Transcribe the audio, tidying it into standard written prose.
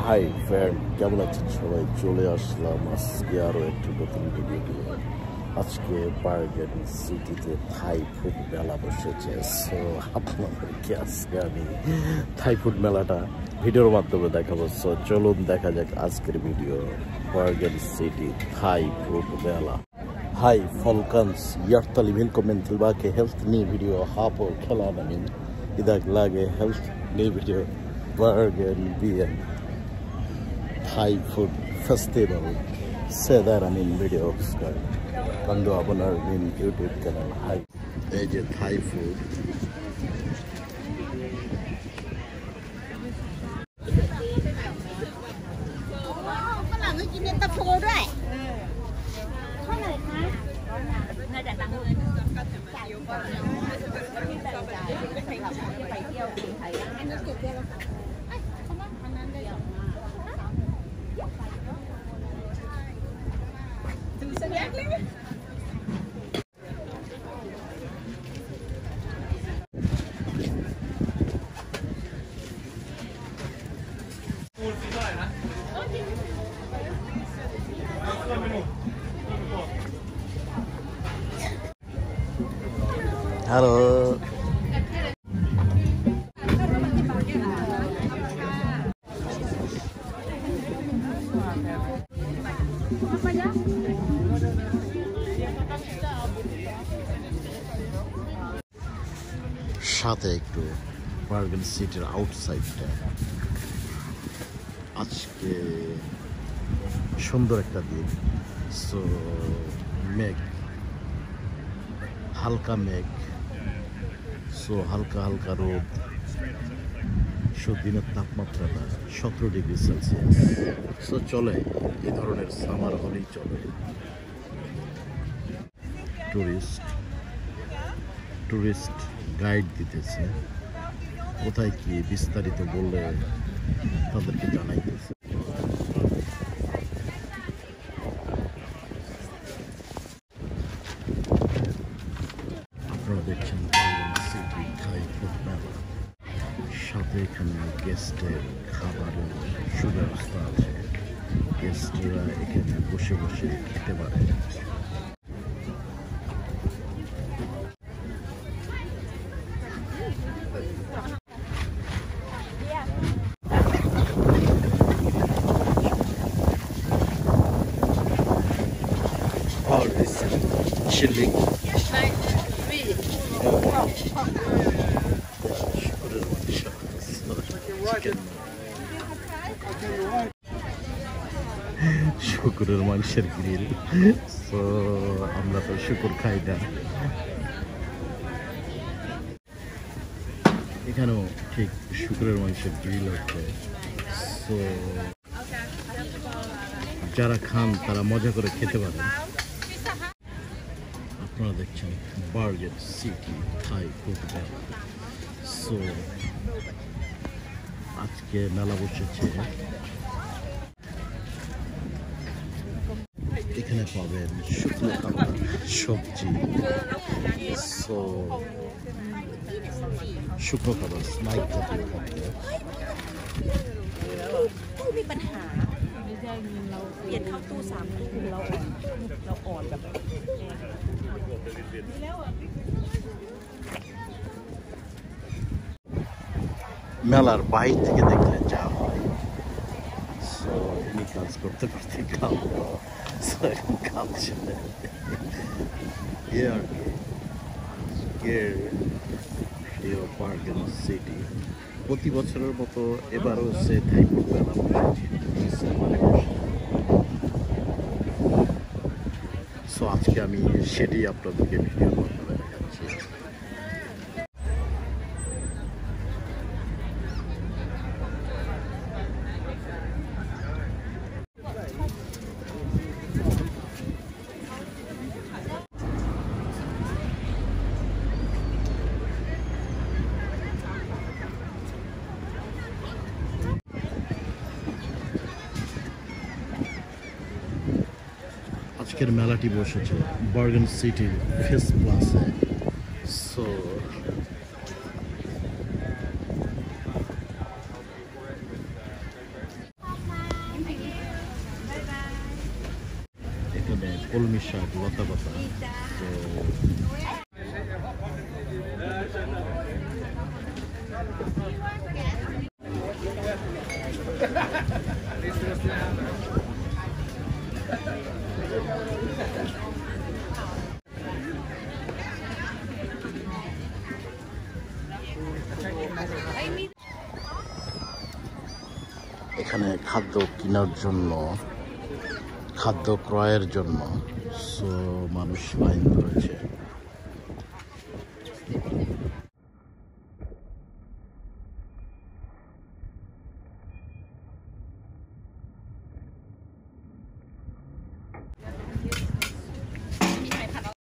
Hi friend, কেমন আছেন সবাই? চলে আসলাম আজকে আরও একটি নতুন ভিডিও নিয়ে। আজকে বার্গার সিটিতে থাই ফুড মেলা বসেছে। সো আপনাদেরকে আজকে আমি থাই ফুড মেলাটা ভিডিওর মাধ্যমে দেখাবো। সো চলুন দেখা যাক আজকের video. Burger city Thai food মেলা. Hi Falcons, hjärtelig välkommen tillbaka helt ny video här på kanalen min. Idag lagar jag helt ny video Burger BM Thai Food Festival. Se där min video ska kan du abonnera min YouTube kanal. Hi, det är Thai Food. Halo. সাথে একটু burger সিটির আউটসাইডটা আজকে সুন্দর একটা দিন। So মেঘ, হালকা মেঘ, সো হালকা হালকা রোদ। সো দিনের তাপমাত্রাটা 17 ডিগ্রি সেলসিয়াস। সো চলে, এই ধরনের সামার হলেই চলে। টুরিস্ট গাইড দিতেছে, কোথায় কি বিস্তারিত বললে তাদেরকে জানাইতেছে। আপনারা দেখছেন সিটি থাই ফুড মেলা। সাথে এখানে গেস্টের খাবারের সুব্যবস্থা আছে। গেস্টরা এখানে বসে বসে খেতে পারে। Chili. শুকুরের মাংসের গ্রিল। সো আমরা তো শুকুর খাই না। এখানেও ঠিক শুকুরের মাংসের গ্রিল আছে। সো যারা খান তারা মজা করে খেতে পারেন। আপনারা দেখছেন বার্গার সিটি থাই ফুড মেলা। সো আজকে মেলা বসেছে। এখানে পাবেন শুকনো খাবার, সবজি, সো শুকনো খাবার, স্ন্যাক জাতীয় খাদ্য। มีปัญหาไม่ใช่เงินเราเปลี่ยนเข้าตู้3นาทีเราอ่อนแบบ মেলার বাইরে থেকে দেখলে যা হয়। সো উনি কাজ করতে করতে কাঁদছে আর কি। বার্গার সিটি প্রতি বছরের মতো এবারও সে থাই ফুড মেলা বসেছে। সো আজকে আমি সেটি আপনাদেরকে ভিডিও মাধ্যমে দেখাচ্ছি। আজকের মেলাটি বসেছে বার্গার সিটির ফেস প্লাসে। সো কলমি শাক, লতা পাতা। তো এখানে খাদ্য কেনার জন্য, খাদ্য ক্রয়ের জন্য মানুষ লাইন ধরেছে।